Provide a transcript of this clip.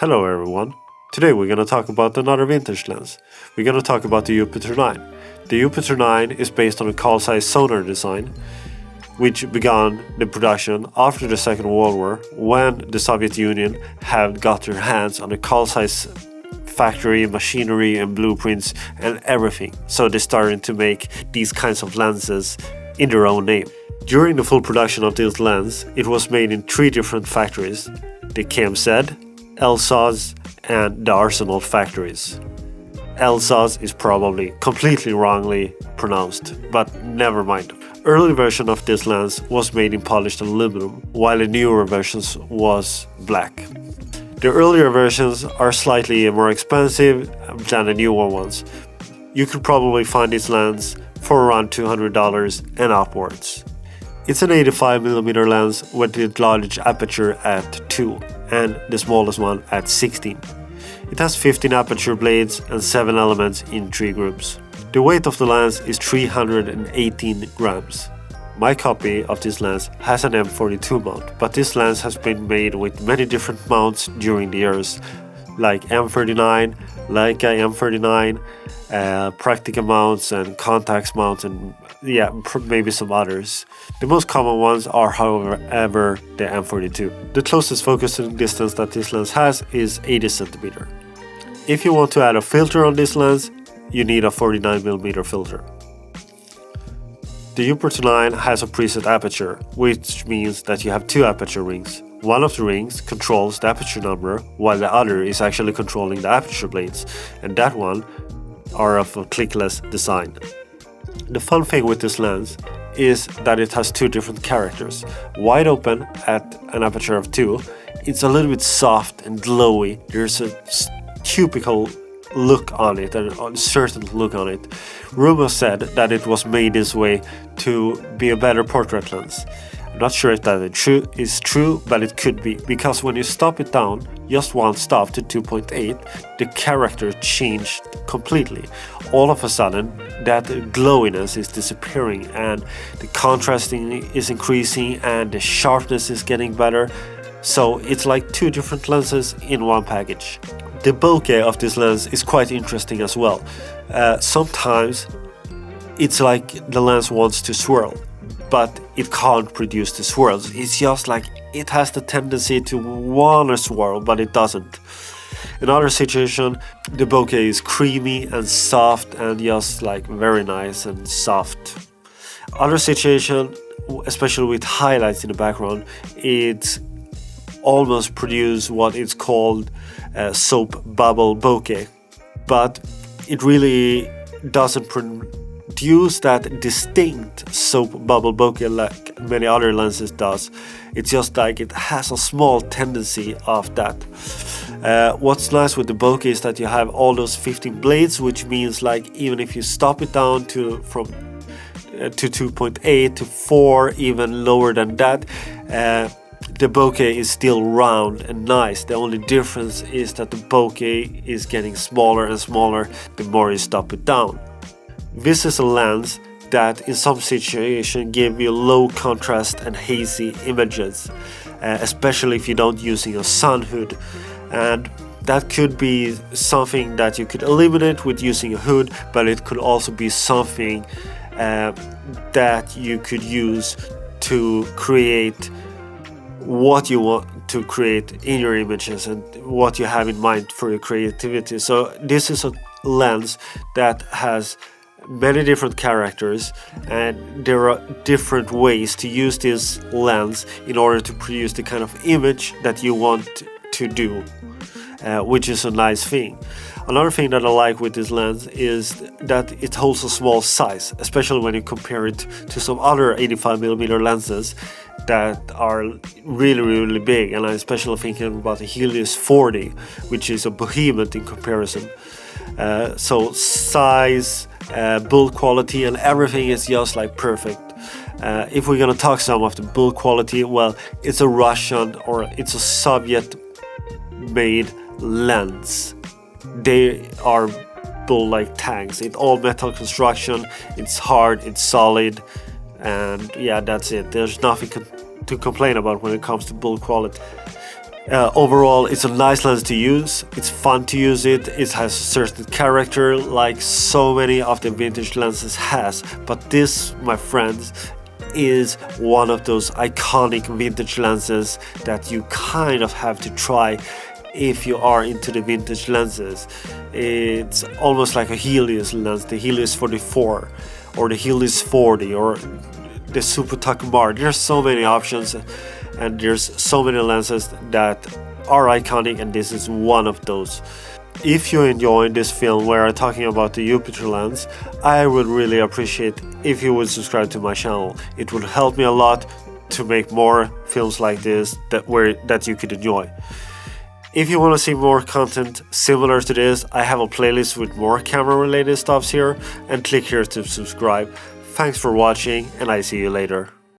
Hello everyone. Today we're gonna talk about another vintage lens. We're gonna talk about the Jupiter 9. The Jupiter 9 is based on a Carl Zeiss Sonar design, which began the production after the Second World War when the Soviet Union had got their hands on the Carl Zeiss factory, machinery and blueprints and everything. So they started to make these kinds of lenses in their own name. During the full production of this lens, it was made in 3 different factories: the KMZ, Elsa's and the Arsenal factories. Elsa's is probably completely wrongly pronounced, but never mind. Early version of this lens was made in polished aluminum, while the newer versions was black. The earlier versions are slightly more expensive than the newer ones. You could probably find this lens for around $200 and upwards. It's an 85mm lens with the largest aperture at 2 and the smallest one at 16. It has 15 aperture blades and 7 elements in 3 groups. The weight of the lens is 318 grams. My copy of this lens has an M42 mount, but this lens has been made with many different mounts during the years, like M39, Leica M39, Practica mounts and Contax mounts and maybe some others. The most common ones are however the M42. The closest focusing distance that this lens has is 80 cm. If you want to add a filter on this lens, you need a 49mm filter. The Jupiter 9 has a preset aperture, which means that you have 2 aperture rings. One of the rings controls the aperture number, while the other is actually controlling the aperture blades, and that one are of a clickless design. The fun thing with this lens is that it has 2 different characters. Wide open at an aperture of 2, it's a little bit soft and glowy. There's a cubical look on it, and a certain look on it. Rumors said that it was made this way to be a better portrait lens. I'm not sure if that is true, but it could be, because when you stop it down just one stop to 2.8, the character changed completely. All of a sudden, that glowiness is disappearing and the contrasting is increasing and the sharpness is getting better. So it's like 2 different lenses in one package. The bokeh of this lens is quite interesting as well. Sometimes it's like the lens wants to swirl, but it can't produce the swirls. It's just like it has the tendency to want to swirl, but it doesn't. In other situation, the bokeh is creamy and soft and just like very nice and soft. Other situation, especially with highlights in the background, it almost produce what is called soap bubble bokeh, but it really doesn't produce that distinct soap bubble bokeh like many other lenses does. It's just like it has a small tendency of that. What's nice with the bokeh is that you have all those 15 blades, which means like even if you stop it down to 2.8 to 4, even lower than that, the bokeh is still round and nice. The only difference is that the bokeh is getting smaller and smaller the more you stop it down. This is a lens that in some situations give you low contrast and hazy images, especially if you don't using a sun hood, and that could be something that you could eliminate with using a hood, but it could also be something that you could use to create what you want to create in your images and what you have in mind for your creativity. So this is a lens that has many different characters, and there are different ways to use this lens in order to produce the kind of image that you want to do, which is a nice thing. Another thing that I like with this lens is that it holds a small size, especially when you compare it to some other 85mm lenses that are really big, and I'm especially thinking about the Helios 40, which is a behemoth in comparison. So size, build quality and everything is just like perfect. If we're gonna talk some of the build quality, well, it's a Russian or it's a Soviet made lens. They are built like tanks. It's all metal construction, it's hard, it's solid, and yeah, that's it. There's nothing to complain about when it comes to build quality. Overall, it's a nice lens to use. It's fun to use it. It has a certain character like so many of the vintage lenses has. But this, my friends, is one of those iconic vintage lenses that you kind of have to try if you are into the vintage lenses. It's almost like a Helios lens, the Helios 44 or the Helios 40 or the Super Takumar. There's so many options and there's so many lenses that are iconic, and this is one of those. If you enjoyed this film where I'm talking about the Jupiter lens, I would really appreciate if you would subscribe to my channel. It would help me a lot to make more films like this that you could enjoy. If you want to see more content similar to this, I have a playlist with more camera related stuffs here, and click here to subscribe. Thanks for watching, and I see you later.